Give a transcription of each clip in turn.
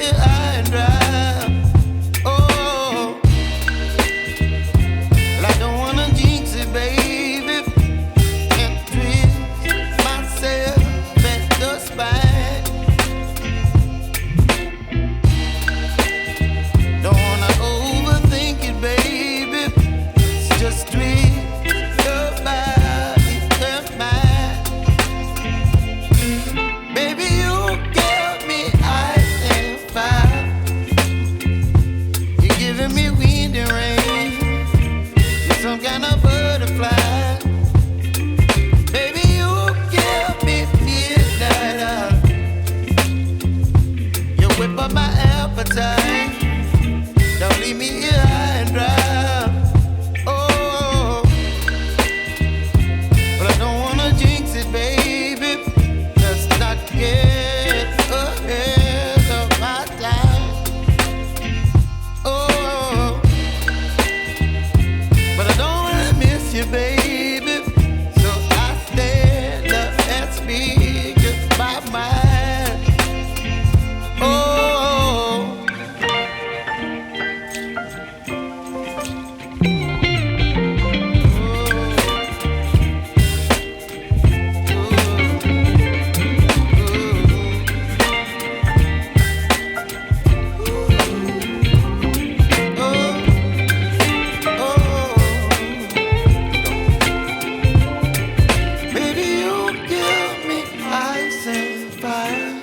here high and dry. Oh, well, I don't wanna jinx it, baby, and twist myself at the spine. Don't wanna overthink it, baby. It's just twist your body and mine. Baby, you give me ice and fire. You're giving me wind and rain. You're some kind of butterfly. Baby, you give me midnight. You whip up my appetite. Don't leave me here high and dry. Oh, but I don't wanna jinx it, baby. Let's not get ahead of my time. Oh, but I don't wanna miss you, baby. So I stand up and speak just my mind. Oh. Baby, you give me ice and fire.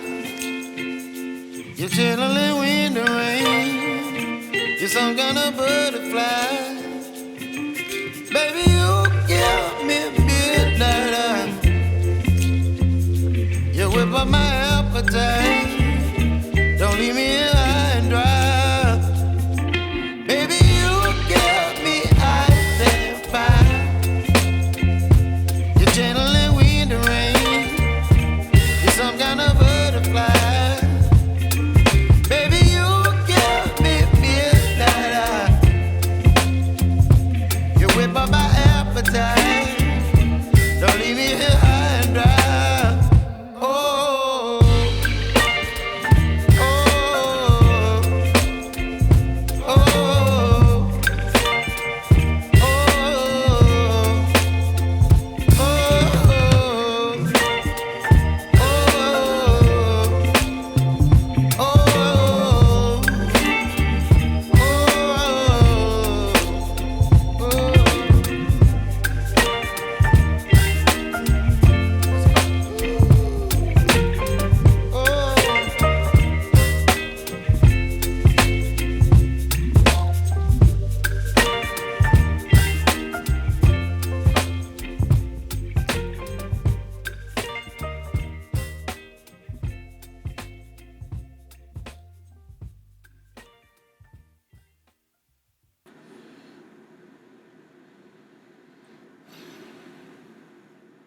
You're channeling wind and rain. You're some kind of butterfly. Baby, you give me midnight. You whip up my appetite. Don't leave me here high and dry. Baby, you give me ice and fire. You're channeling wind and rain. You're some kind of butterfly. Baby, you give me midnight. You whip up my appetite. Don't leave me here high and dry. Oh, oh, oh, oh,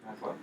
Mejor.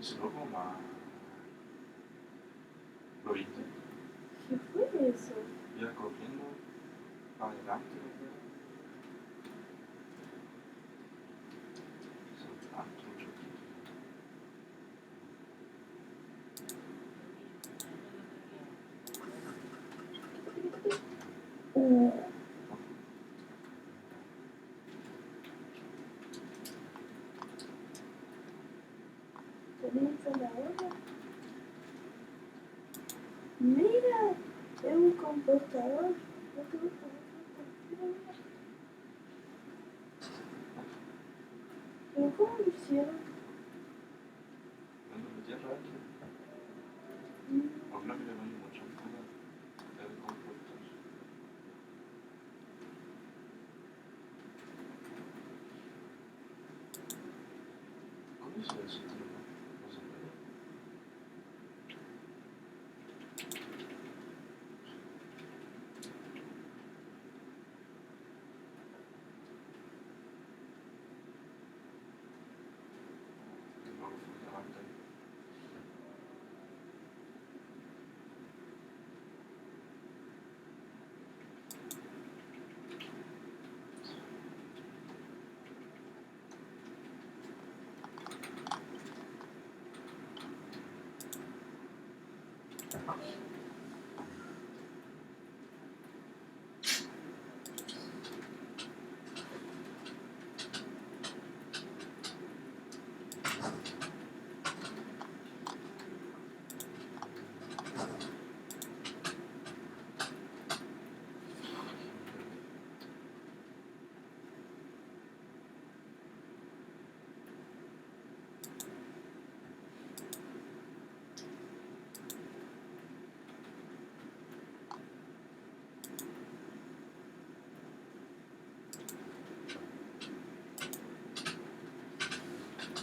Isso novo uma Florida. Que foi isso? Ia correndo para rápido. Comienza la hora. Mira, es un compostador. No te gusta, mira, mira. Pero ¿cómo lo hicieron? Cuando metí rápido, por lo que le doy mucho cuidado del comportar. ¿Cómo se hace esto? No se puede. No, fundamental.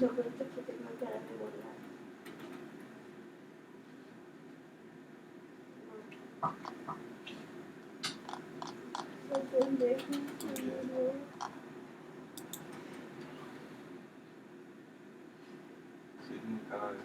Lo que es que tengo ganas de volar. Soy pendejo, no. Sí, cada vez.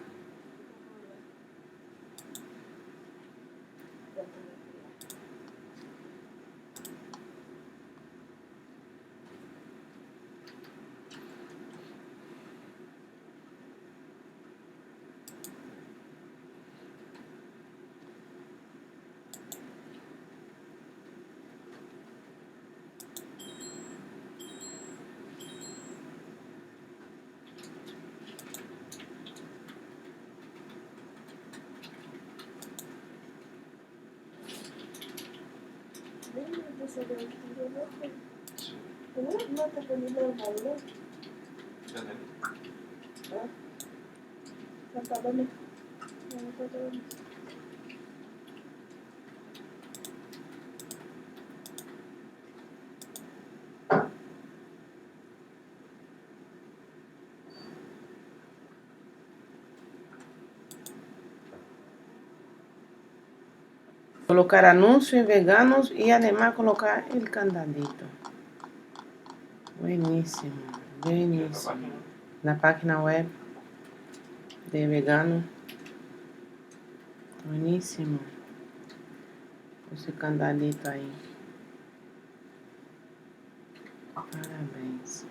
Sí. Sí, No te poniendo el baile. ya tengo. Pantalones. No, pantalones. Colocar anuncios veganos y además colocar el candadito. Buenísimo, buenísimo. La página web de vegano. Buenísimo. Ese candadito ahí. Parabéns.